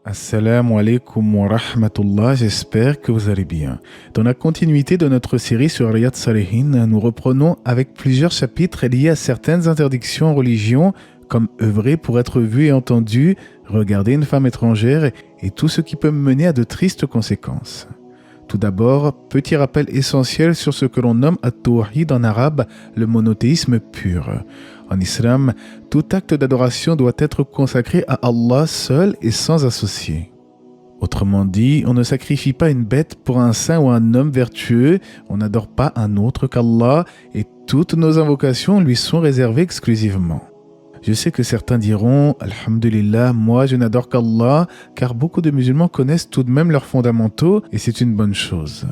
Assalamu alaikum wa rahmatullah, j'espère que vous allez bien. Dans la continuité de notre série sur Riyad Salihin, nous reprenons avec plusieurs chapitres liés à certaines interdictions en religion, comme œuvrer pour être vu et entendu, regarder une femme étrangère et tout ce qui peut mener à de tristes conséquences. Tout d'abord, petit rappel essentiel sur ce que l'on nomme at-tawhid en arabe, le monothéisme pur. En islam, tout acte d'adoration doit être consacré à Allah seul et sans associé. Autrement dit, on ne sacrifie pas une bête pour un saint ou un homme vertueux, on n'adore pas un autre qu'Allah et toutes nos invocations lui sont réservées exclusivement. Je sais que certains diront « Alhamdulillah, moi je n'adore qu'Allah » car beaucoup de musulmans connaissent tout de même leurs fondamentaux et c'est une bonne chose.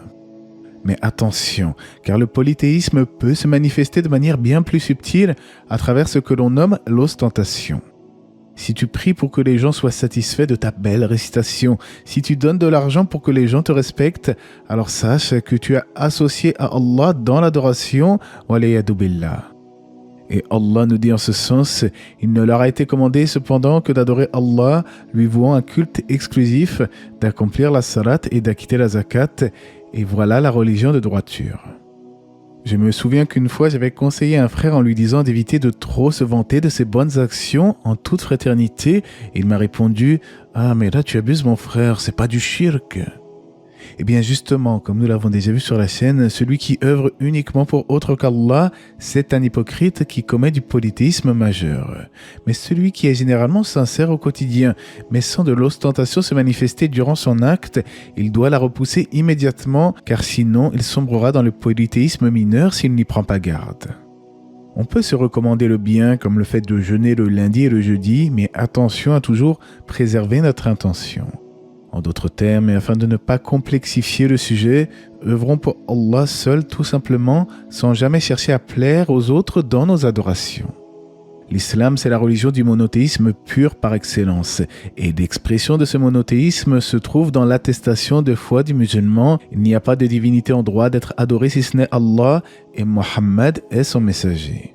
Mais attention, car le polythéisme peut se manifester de manière bien plus subtile à travers ce que l'on nomme l'ostentation. Si tu pries pour que les gens soient satisfaits de ta belle récitation, si tu donnes de l'argent pour que les gens te respectent, alors sache que tu as associé à Allah dans l'adoration, walayadu billah. Et Allah nous dit en ce sens, il ne leur a été commandé cependant que d'adorer Allah, lui vouant un culte exclusif, d'accomplir la salat et d'acquitter la zakat, et voilà la religion de droiture. Je me souviens qu'une fois j'avais conseillé à un frère en lui disant d'éviter de trop se vanter de ses bonnes actions en toute fraternité, et il m'a répondu « Ah mais là tu abuses mon frère, c'est pas du shirk ». Eh bien justement, comme nous l'avons déjà vu sur la chaîne, celui qui œuvre uniquement pour autre qu'Allah, c'est un hypocrite qui commet du polythéisme majeur. Mais celui qui est généralement sincère au quotidien, mais sans de l'ostentation se manifester durant son acte, il doit la repousser immédiatement, car sinon il sombrera dans le polythéisme mineur s'il n'y prend pas garde. On peut se recommander le bien comme le fait de jeûner le lundi et le jeudi, mais attention à toujours préserver notre intention. En d'autres termes, et afin de ne pas complexifier le sujet, œuvrons pour Allah seul tout simplement, sans jamais chercher à plaire aux autres dans nos adorations. L'islam, c'est la religion du monothéisme pur par excellence, et l'expression de ce monothéisme se trouve dans l'attestation de foi du musulman. Il n'y a pas de divinité en droit d'être adorée si ce n'est Allah, et Mohammed est son messager.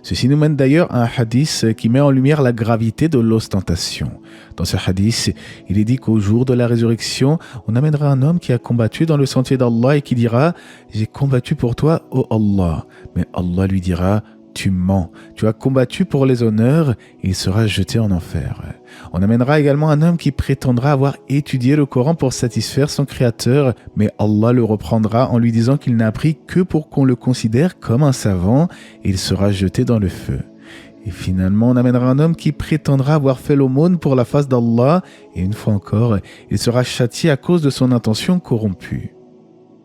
Ceci nous mène d'ailleurs à un hadith qui met en lumière la gravité de l'ostentation. Dans ce hadith, il est dit qu'au jour de la résurrection, on amènera un homme qui a combattu dans le sentier d'Allah et qui dira « J'ai combattu pour toi, ô Allah ». Mais Allah lui dira « Tu mens, tu as combattu pour les honneurs » et il sera jeté en enfer. On amènera également un homme qui prétendra avoir étudié le Coran pour satisfaire son Créateur, mais Allah le reprendra en lui disant qu'il n'a appris que pour qu'on le considère comme un savant et il sera jeté dans le feu. Et finalement, on amènera un homme qui prétendra avoir fait l'aumône pour la face d'Allah et une fois encore, il sera châtié à cause de son intention corrompue.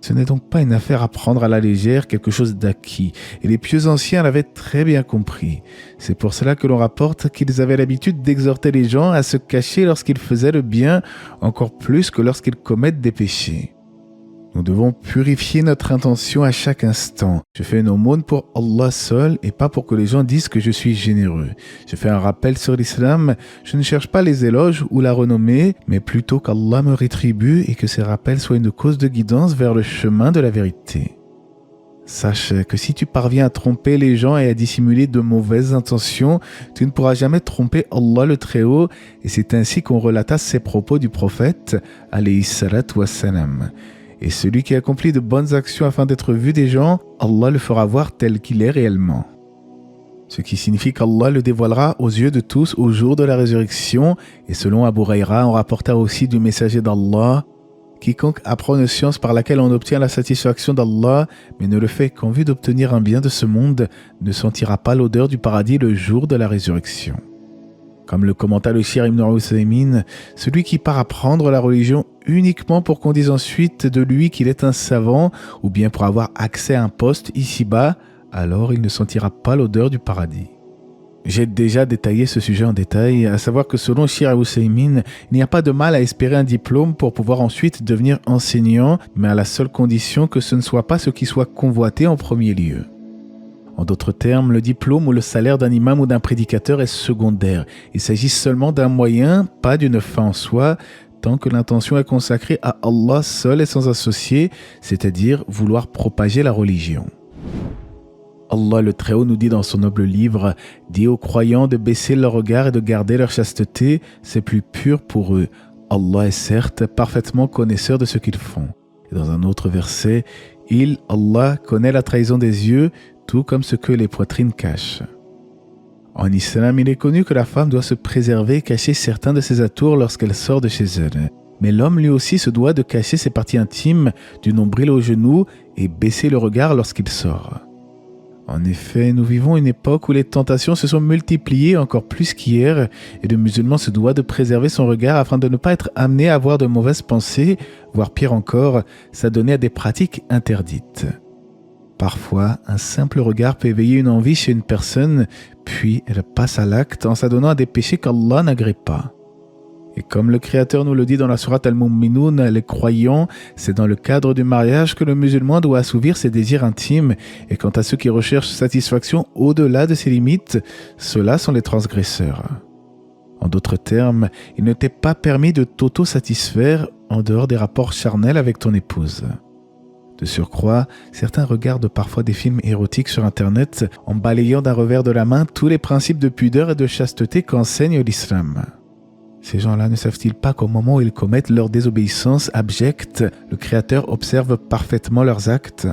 Ce n'est donc pas une affaire à prendre à la légère, quelque chose d'acquis. Et les pieux anciens l'avaient très bien compris. C'est pour cela que l'on rapporte qu'ils avaient l'habitude d'exhorter les gens à se cacher lorsqu'ils faisaient le bien, encore plus que lorsqu'ils commettent des péchés. Nous devons purifier notre intention à chaque instant. Je fais une aumône pour Allah seul et pas pour que les gens disent que je suis généreux. Je fais un rappel sur l'islam. Je ne cherche pas les éloges ou la renommée, mais plutôt qu'Allah me rétribue et que ces rappels soient une cause de guidance vers le chemin de la vérité. Sache que si tu parviens à tromper les gens et à dissimuler de mauvaises intentions, tu ne pourras jamais tromper Allah le Très-Haut et c'est ainsi qu'on relata ces propos du prophète, alayhi salatu wassalam. Et celui qui accomplit de bonnes actions afin d'être vu des gens, Allah le fera voir tel qu'il est réellement. Ce qui signifie qu'Allah le dévoilera aux yeux de tous au jour de la résurrection. Et selon Abu Huraira, on rapporta aussi du messager d'Allah, quiconque apprend une science par laquelle on obtient la satisfaction d'Allah, mais ne le fait qu'en vue d'obtenir un bien de ce monde, ne sentira pas l'odeur du paradis le jour de la résurrection. Comme le commenta le Cheikh Ibn Uthaymin, celui qui part apprendre la religion uniquement pour qu'on dise ensuite de lui qu'il est un savant ou bien pour avoir accès à un poste ici-bas, alors il ne sentira pas l'odeur du paradis. J'ai déjà détaillé ce sujet en détail, à savoir que selon Cheikh Uthaymin, il n'y a pas de mal à espérer un diplôme pour pouvoir ensuite devenir enseignant, mais à la seule condition que ce ne soit pas ce qui soit convoité en premier lieu. En d'autres termes, le diplôme ou le salaire d'un imam ou d'un prédicateur est secondaire. Il s'agit seulement d'un moyen, pas d'une fin en soi, tant que l'intention est consacrée à Allah seul et sans associé, c'est-à-dire vouloir propager la religion. Allah le Très-Haut nous dit dans son noble livre « Dis aux croyants de baisser leur regard et de garder leur chasteté, c'est plus pur pour eux. Allah est certes parfaitement connaisseur de ce qu'ils font. Et dans un autre verset, Allah, connaît la trahison des yeux, tout comme ce que les poitrines cachent. En islam, il est connu que la femme doit se préserver et cacher certains de ses atours lorsqu'elle sort de chez elle. Mais l'homme lui aussi se doit de cacher ses parties intimes, du nombril au genou, et baisser le regard lorsqu'il sort. En effet, nous vivons une époque où les tentations se sont multipliées encore plus qu'hier, et le musulman se doit de préserver son regard afin de ne pas être amené à avoir de mauvaises pensées, voire pire encore, s'adonner à des pratiques interdites. Parfois, un simple regard peut éveiller une envie chez une personne, puis elle passe à l'acte en s'adonnant à des péchés qu'Allah n'agrée pas. Et comme le Créateur nous le dit dans la sourate Al-Mu'minun, les croyants, c'est dans le cadre du mariage que le musulman doit assouvir ses désirs intimes, et quant à ceux qui recherchent satisfaction au-delà de ses limites, ceux-là sont les transgresseurs. En d'autres termes, il ne t'est pas permis de t'auto-satisfaire en dehors des rapports charnels avec ton épouse. De surcroît, certains regardent parfois des films érotiques sur Internet en balayant d'un revers de la main tous les principes de pudeur et de chasteté qu'enseigne l'islam. Ces gens-là ne savent-ils pas qu'au moment où ils commettent leur désobéissance abjecte, le Créateur observe parfaitement leurs actes?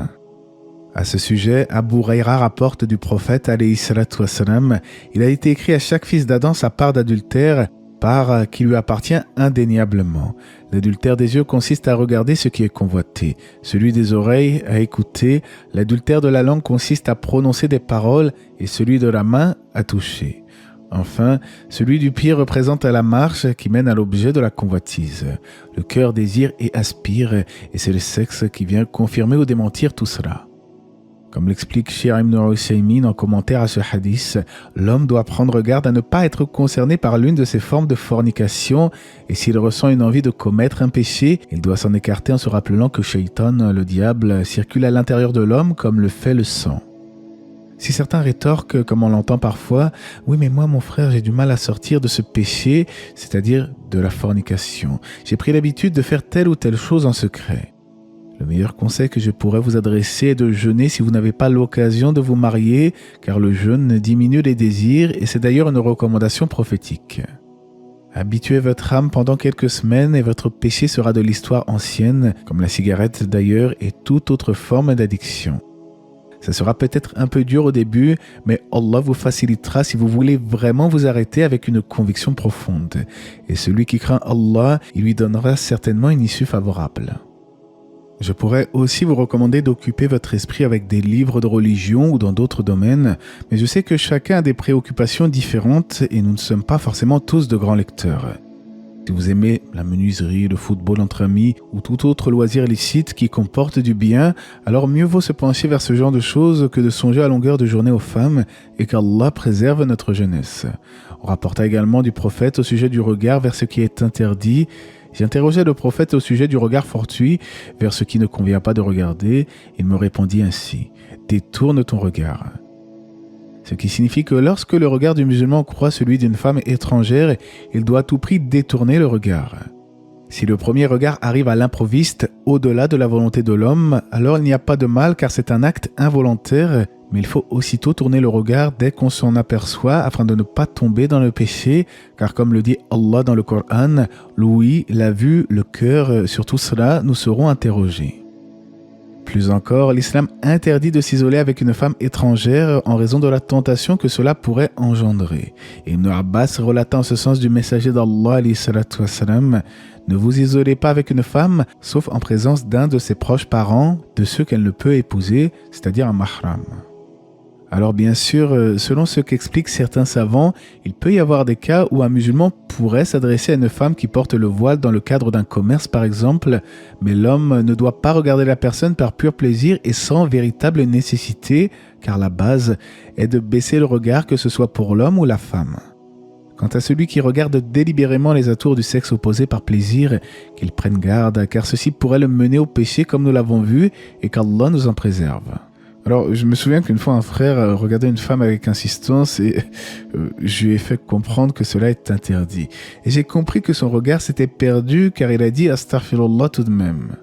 À ce sujet, Abu Huraira rapporte du prophète alayhi salatu wassalam, il a été écrit à chaque fils d'Adam sa part d'adultère, part qui lui appartient indéniablement. L'adultère des yeux consiste à regarder ce qui est convoité, celui des oreilles à écouter, l'adultère de la langue consiste à prononcer des paroles et celui de la main à toucher. Enfin, celui du pied représente la marche qui mène à l'objet de la convoitise. Le cœur désire et aspire, et c'est le sexe qui vient confirmer ou démentir tout cela. Comme l'explique Cheikh Ibn Uthaymin en commentaire à ce hadith, l'homme doit prendre garde à ne pas être concerné par l'une de ces formes de fornication, et s'il ressent une envie de commettre un péché, il doit s'en écarter en se rappelant que Shaitan, le diable, circule à l'intérieur de l'homme comme le fait le sang. Si certains rétorquent, comme on l'entend parfois, « Oui, mais moi, mon frère, j'ai du mal à sortir de ce péché, c'est-à-dire de la fornication. J'ai pris l'habitude de faire telle ou telle chose en secret. » Le meilleur conseil que je pourrais vous adresser est de jeûner si vous n'avez pas l'occasion de vous marier, car le jeûne diminue les désirs et c'est d'ailleurs une recommandation prophétique. Habituez votre âme pendant quelques semaines et votre péché sera de l'histoire ancienne, comme la cigarette d'ailleurs et toute autre forme d'addiction. Ça sera peut-être un peu dur au début, mais Allah vous facilitera si vous voulez vraiment vous arrêter avec une conviction profonde. Et celui qui craint Allah, il lui donnera certainement une issue favorable. Je pourrais aussi vous recommander d'occuper votre esprit avec des livres de religion ou dans d'autres domaines, mais je sais que chacun a des préoccupations différentes et nous ne sommes pas forcément tous de grands lecteurs. Si vous aimez la menuiserie, le football entre amis ou tout autre loisir licite qui comporte du bien, alors mieux vaut se pencher vers ce genre de choses que de songer à longueur de journée aux femmes et qu'Allah préserve notre jeunesse. On rapporta également du prophète au sujet du regard vers ce qui est interdit. J'interrogeais le prophète au sujet du regard fortuit vers ce qui ne convient pas de regarder. Il me répondit ainsi : « Détourne ton regard ». Ce qui signifie que lorsque le regard du musulman croise celui d'une femme étrangère, il doit à tout prix détourner le regard. Si le premier regard arrive à l'improviste, au-delà de la volonté de l'homme, alors il n'y a pas de mal car c'est un acte involontaire, mais il faut aussitôt tourner le regard dès qu'on s'en aperçoit afin de ne pas tomber dans le péché, car comme le dit Allah dans le Coran, l'ouïe, la vue, le cœur, sur tout cela, nous serons interrogés. Plus encore, l'islam interdit de s'isoler avec une femme étrangère en raison de la tentation que cela pourrait engendrer. Et Ibn Abbas relata en ce sens du messager d'Allah alayhi salatu wassalam, « Ne vous isolez pas avec une femme, sauf en présence d'un de ses proches parents, de ceux qu'elle ne peut épouser, c'est-à-dire un mahram. » Alors bien sûr, selon ce qu'expliquent certains savants, il peut y avoir des cas où un musulman pourrait s'adresser à une femme qui porte le voile dans le cadre d'un commerce par exemple, mais l'homme ne doit pas regarder la personne par pur plaisir et sans véritable nécessité, car la base est de baisser le regard que ce soit pour l'homme ou la femme. Quant à celui qui regarde délibérément les atours du sexe opposé par plaisir, qu'il prenne garde, car ceci pourrait le mener au péché comme nous l'avons vu et qu'Allah nous en préserve. Alors, je me souviens qu'une fois un frère regardait une femme avec insistance et je lui ai fait comprendre que cela est interdit. Et j'ai compris que son regard s'était perdu car il a dit « Astaghfirullah » tout de même.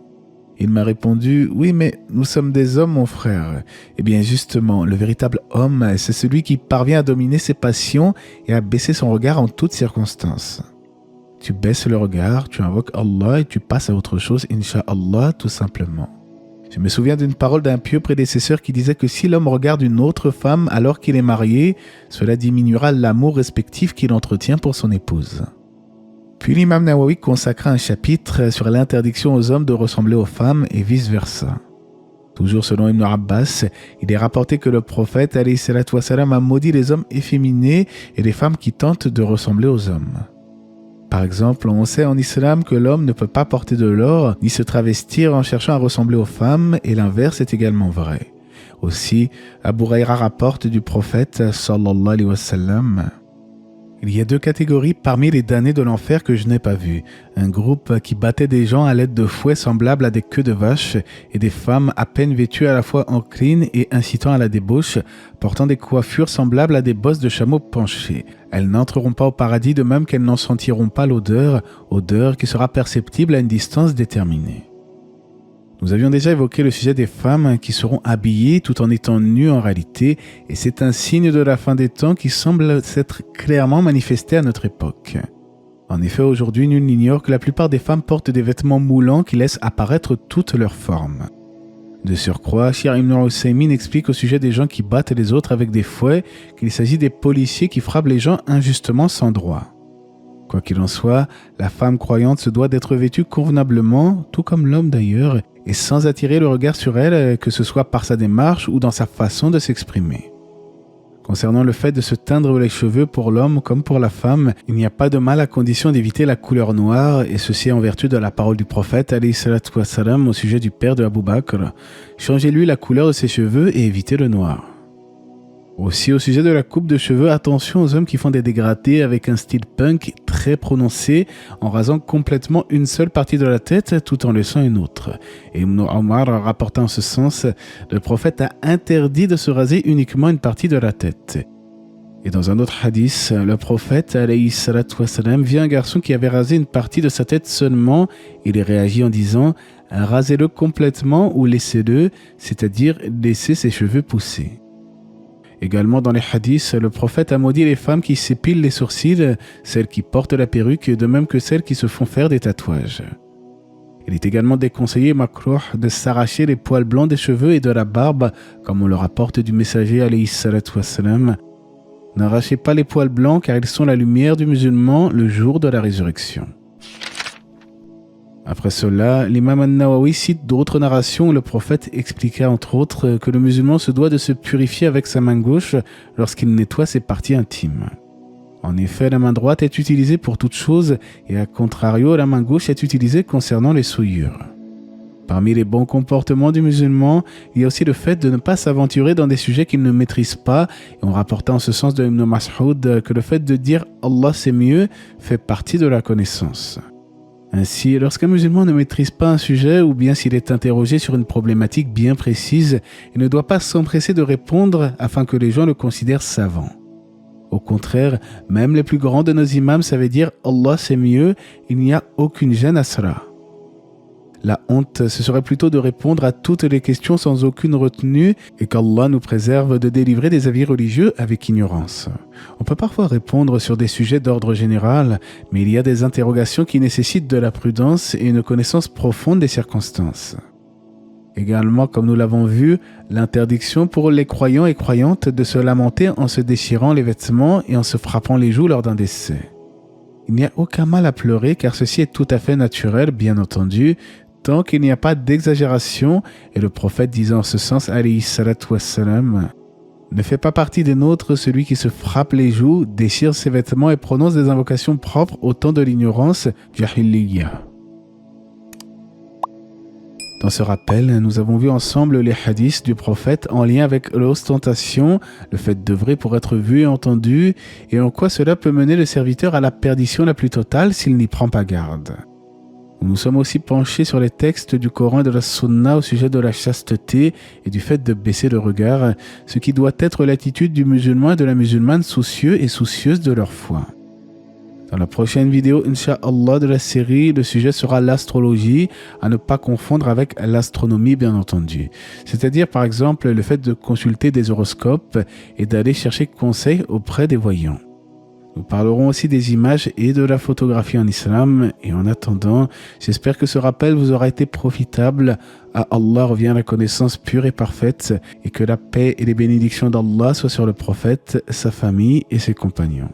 Il m'a répondu « Oui, mais nous sommes des hommes, mon frère. » Eh bien, justement, le véritable homme, c'est celui qui parvient à dominer ses passions et à baisser son regard en toutes circonstances. tu baisses le regard, tu invoques Allah et tu passes à autre chose, Inch'Allah, tout simplement. Je me souviens d'une parole d'un pieux prédécesseur qui disait que si l'homme regarde une autre femme alors qu'il est marié, cela diminuera l'amour respectif qu'il entretient pour son épouse. Puis l'imam Nawawi consacra un chapitre sur l'interdiction aux hommes de ressembler aux femmes et vice-versa. Toujours selon Ibn Abbas, il est rapporté que le prophète alayhi salatu wassalam a maudit les hommes efféminés et les femmes qui tentent de ressembler aux hommes. Par exemple, on sait en islam que l'homme ne peut pas porter de l'or ni se travestir en cherchant à ressembler aux femmes et l'inverse est également vrai. Aussi, Abu Huraira rapporte du prophète sallallahu alayhi wa sallam: il y a deux catégories parmi les damnés de l'enfer que je n'ai pas vues. Un groupe qui battait des gens à l'aide de fouets semblables à des queues de vaches et des femmes à peine vêtues à la fois enclines et incitant à la débauche, portant des coiffures semblables à des bosses de chameaux penchés. Elles n'entreront pas au paradis de même qu'elles n'en sentiront pas l'odeur, odeur qui sera perceptible à une distance déterminée. Nous avions déjà évoqué le sujet des femmes qui seront habillées tout en étant nues en réalité, et c'est un signe de la fin des temps qui semble s'être clairement manifesté à notre époque. En effet, aujourd'hui, nul n'ignore que la plupart des femmes portent des vêtements moulants qui laissent apparaître toute leur forme. De surcroît, Cheikh Ibn Uthaymin explique au sujet des gens qui battent les autres avec des fouets qu'il s'agit des policiers qui frappent les gens injustement sans droit. Quoi qu'il en soit, la femme croyante se doit d'être vêtue convenablement, tout comme l'homme d'ailleurs, et sans attirer le regard sur elle, que ce soit par sa démarche ou dans sa façon de s'exprimer. Concernant le fait de se teindre les cheveux pour l'homme comme pour la femme, il n'y a pas de mal à condition d'éviter la couleur noire, et ceci en vertu de la parole du prophète alayhi salatu wassalam au sujet du père de Abu Bakr. Changez-lui la couleur de ses cheveux et évitez le noir. Aussi, au sujet de la coupe de cheveux, attention aux hommes qui font des dégradés avec un style punk très prononcé, en rasant complètement une seule partie de la tête tout en laissant une autre. Et Ibn Omar a rapporté en ce sens, le prophète a interdit de se raser uniquement une partie de la tête. Et dans un autre hadith, le prophète alayhi salatu wassalam vit un garçon qui avait rasé une partie de sa tête seulement. Il réagit en disant « rasez-le complètement ou laissez-le », c'est-à-dire laissez ses cheveux pousser. Également dans les hadiths, le prophète a maudit les femmes qui s'épilent les sourcils, celles qui portent la perruque, de même que celles qui se font faire des tatouages. Il est également déconseillé, makrouh, de s'arracher les poils blancs des cheveux et de la barbe, comme on le rapporte du messager alayhi salatu wassalam. N'arrachez pas les poils blancs car ils sont la lumière du musulman le jour de la résurrection. Après cela, l'imam An-Nawawi cite d'autres narrations où le prophète expliqua entre autres que le musulman se doit de se purifier avec sa main gauche lorsqu'il nettoie ses parties intimes. En effet, la main droite est utilisée pour toute chose et à contrario, la main gauche est utilisée concernant les souillures. Parmi les bons comportements du musulman, il y a aussi le fait de ne pas s'aventurer dans des sujets qu'il ne maîtrise pas, et on rapporta en ce sens de Ibn Mas'ud que le fait de dire « Allah c'est mieux » fait partie de la connaissance. Ainsi, lorsqu'un musulman ne maîtrise pas un sujet ou bien s'il est interrogé sur une problématique bien précise, il ne doit pas s'empresser de répondre afin que les gens le considèrent savant. Au contraire, même les plus grands de nos imams savaient dire « Allah c'est mieux », il n'y a aucune gêne à cela. La honte, ce serait plutôt de répondre à toutes les questions sans aucune retenue et qu'Allah nous préserve de délivrer des avis religieux avec ignorance. On peut parfois répondre sur des sujets d'ordre général, mais il y a des interrogations qui nécessitent de la prudence et une connaissance profonde des circonstances. Également, comme nous l'avons vu, l'interdiction pour les croyants et croyantes de se lamenter en se déchirant les vêtements et en se frappant les joues lors d'un décès. Il n'y a aucun mal à pleurer car ceci est tout à fait naturel, bien entendu, tant qu'il n'y a pas d'exagération, et le prophète disait en ce sens, alayhi salatu wassalam, ne fait pas partie des nôtres celui qui se frappe les joues, déchire ses vêtements et prononce des invocations propres au temps de l'ignorance, jahiliyya. Dans ce rappel, nous avons vu ensemble les hadiths du prophète en lien avec l'ostentation, le fait d'œuvrer pour être vu et entendu, et en quoi cela peut mener le serviteur à la perdition la plus totale s'il n'y prend pas garde. Nous sommes aussi penchés sur les textes du Coran et de la Sunna au sujet de la chasteté et du fait de baisser le regard, ce qui doit être l'attitude du musulman et de la musulmane soucieux et soucieuse de leur foi. Dans la prochaine vidéo, Inch'Allah, de la série, le sujet sera l'astrologie, à ne pas confondre avec l'astronomie bien entendu. C'est-à-dire par exemple le fait de consulter des horoscopes et d'aller chercher conseil auprès des voyants. Nous parlerons aussi des images et de la photographie en islam. Et en attendant, j'espère que ce rappel vous aura été profitable. À Allah revient la connaissance pure et parfaite et que la paix et les bénédictions d'Allah soient sur le prophète, sa famille et ses compagnons.